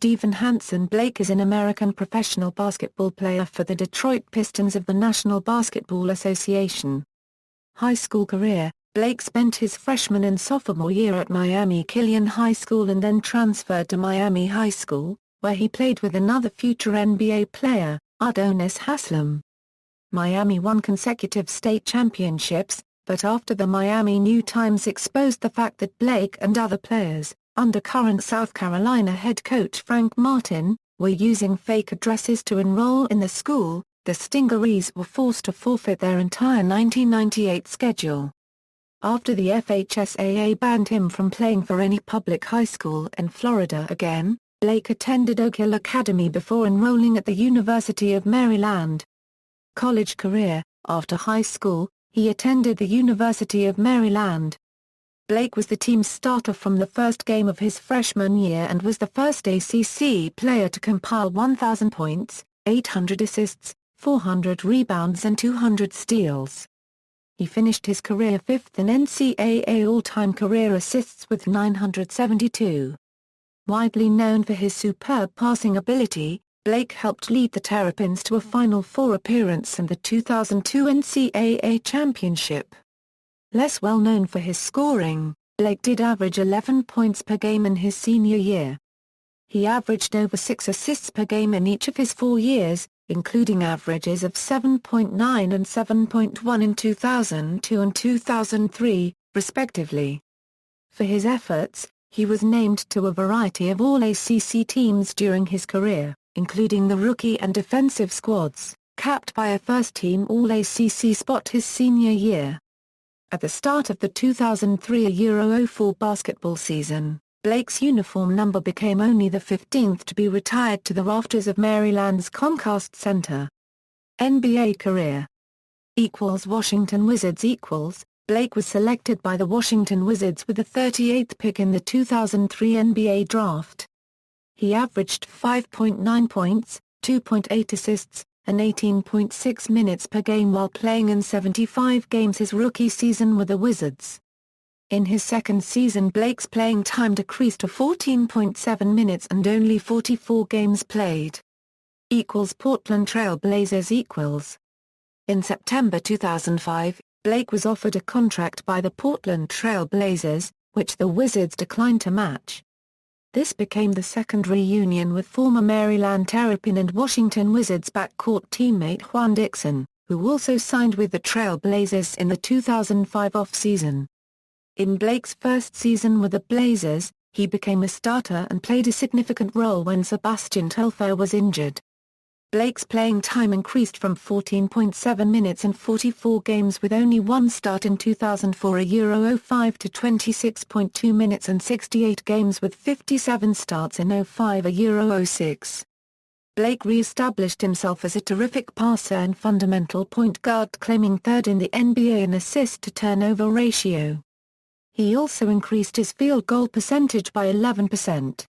Stephen Hanson Blake is an American professional basketball player for the Detroit Pistons of the National Basketball Association. High school career: Blake spent his freshman and sophomore year at Miami Killian High School and then transferred to Miami High School, where he played with another future NBA player, Udonis Haslem. Miami won consecutive state championships, but after the Miami New Times exposed the fact that Blake and other players, under current South Carolina head coach Frank Martin, were using fake addresses to enroll in the school, the Stingarees were forced to forfeit their entire 1998 schedule. After the FHSAA banned him from playing for any public high school in Florida again, Blake attended Oak Hill Academy before enrolling at the University of Maryland. College career: after high school, he attended the University of Maryland. Blake was the team's starter from the first game of his freshman year and was the first ACC player to compile 1,000 points, 800 assists, 400 rebounds and 200 steals. He finished his career fifth in NCAA all-time career assists with 972. Widely known for his superb passing ability, Blake helped lead the Terrapins to a Final Four appearance and the 2002 NCAA championship. Less well known for his scoring, Blake did average 11 points per game in his senior year. He averaged over 6 assists per game in each of his 4 years, including averages of 7.9 and 7.1 in 2002 and 2003, respectively. For his efforts, he was named to a variety of All-ACC teams during his career, including the rookie and defensive squads, capped by a first-team All-ACC spot his senior year. At the start of the 2003-04 basketball season, Blake's uniform number became only the 15th to be retired to the rafters of Maryland's Comcast Center. NBA career Washington Wizards Blake was selected by the Washington Wizards with the 38th pick in the 2003 NBA draft. He averaged 5.9 points, 2.8 assists, and 18.6 minutes per game while playing in 75 games his rookie season with the Wizards. In his second season Blake's playing time decreased to 14.7 minutes and only 44 games played. Portland Trail Blazers In September 2005, Blake was offered a contract by the Portland Trail Blazers, which the Wizards declined to match. This became the second reunion with former Maryland Terrapin and Washington Wizards backcourt teammate Juan Dixon, who also signed with the Trail Blazers in the 2005 off-season. In Blake's first season with the Blazers, he became a starter and played a significant role when Sebastian Telfair was injured. Blake's playing time increased from 14.7 minutes in 44 games with only one start in 2004-05 to 26.2 minutes in 68 games with 57 starts in 05-06. Blake re-established himself as a terrific passer and fundamental point guard, claiming third in the NBA in assist-to-turnover ratio. He also increased his field goal percentage by 11%.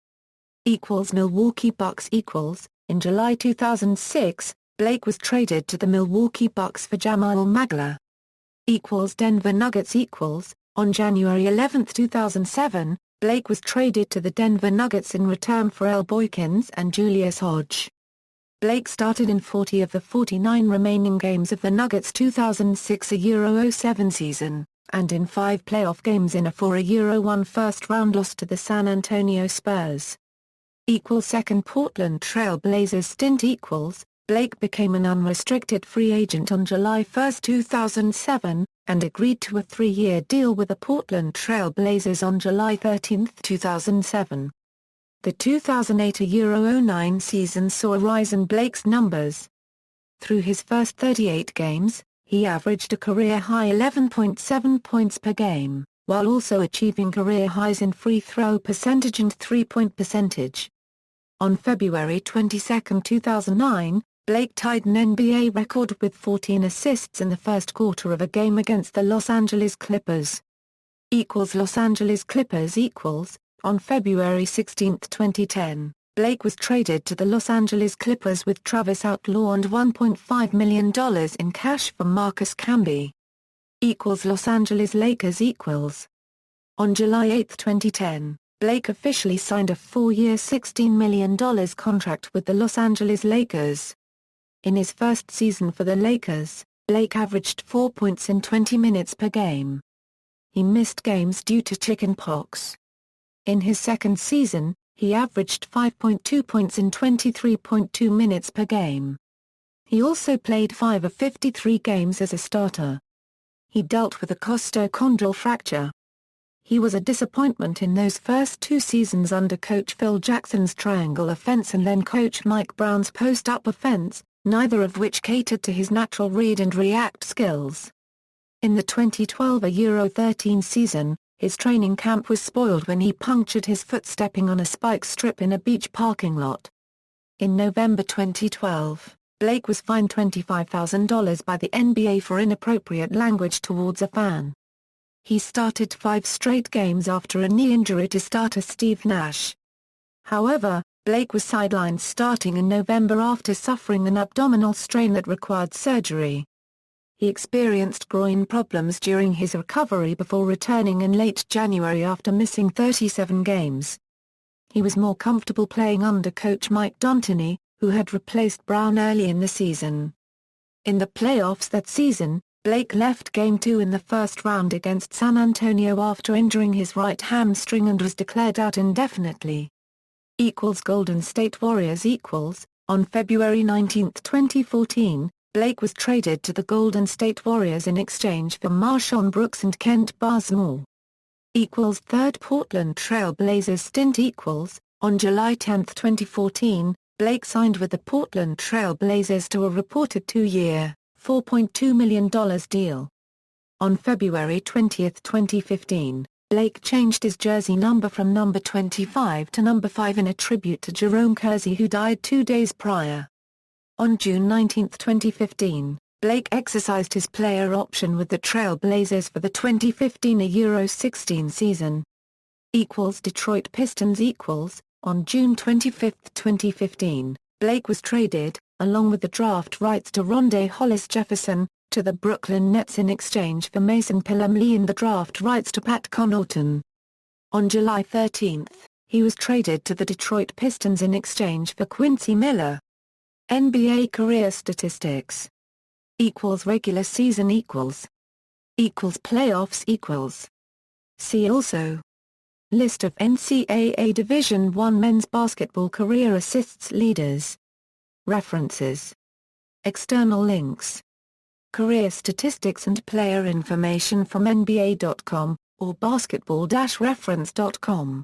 Milwaukee Bucks In July 2006, Blake was traded to the Milwaukee Bucks for Jamal Magla. Denver Nuggets On January 11, 2007, Blake was traded to the Denver Nuggets in return for L. Boykins and Julius Hodge. Blake started in 40 of the 49 remaining games of the Nuggets' 2006-07 season, and in 5 playoff games in a 4-1 first-round loss to the San Antonio Spurs. Second Portland Trail Blazers stint Blake became an unrestricted free agent on July 1, 2007, and agreed to a 3-year deal with the Portland Trail Blazers on July 13, 2007. The 2008-09 season saw a rise in Blake's numbers. Through his first 38 games, he averaged a career-high 11.7 points per game, while also achieving career highs in free throw percentage and three-point percentage. On February 22, 2009, Blake tied an NBA record with 14 assists in the first quarter of a game against the Los Angeles Clippers. Los Angeles Clippers On February 16, 2010, Blake was traded to the Los Angeles Clippers with Travis Outlaw and $1.5 million in cash from Marcus Camby. Los Angeles Lakers On July 8, 2010, Blake officially signed a 4-year $16 million contract with the Los Angeles Lakers. In his first season for the Lakers, Blake averaged 4 points in 20 minutes per game. He missed games due to chicken pox. In his second season, he averaged 5.2 points in 23.2 minutes per game. He also played 5 of 53 games as a starter. He dealt with a costochondral fracture. He was a disappointment in those first 2 seasons under coach Phil Jackson's triangle offense and then coach Mike Brown's post-up offense, neither of which catered to his natural read and react skills. In the 2012 Euro 13 season, his training camp was spoiled when he punctured his foot stepping on a spike strip in a beach parking lot. In November 2012, Blake was fined $25,000 by the NBA for inappropriate language towards a fan. He started 5 straight games after a knee injury to starter Steve Nash. However, Blake was sidelined starting in November after suffering an abdominal strain that required surgery. He experienced groin problems during his recovery before returning in late January after missing 37 games. He was more comfortable playing under coach Mike D'Antoni, who had replaced Brown early in the season. In the playoffs that season, Blake left Game 2 in the first round against San Antonio after injuring his right hamstring and was declared out indefinitely. Golden State Warriors On February 19, 2014, Blake was traded to the Golden State Warriors in exchange for Marshawn Brooks and Kent Bazemore. Third Portland Trail Blazers stint On July 10, 2014, Blake signed with the Portland Trail Blazers to a reported 2-year, $4.2 million deal. On February 20, 2015, Blake changed his jersey number from number 25 to number 5 in a tribute to Jerome Kersey, who died 2 days prior. On June 19, 2015, Blake exercised his player option with the Trail Blazers for the 2015 Euro 16 season. Detroit Pistons On June 25, 2015, Blake was traded, along with the draft rights to Rondé Hollis Jefferson, to the Brooklyn Nets in exchange for Mason Plumlee and the draft rights to Pat Connaughton. On July 13, he was traded to the Detroit Pistons in exchange for Quincy Miller. NBA career statistics Regular season Playoffs See also List of NCAA Division I men's basketball career assists leaders. References. External links. Career statistics and player information from NBA.com, or basketball-reference.com.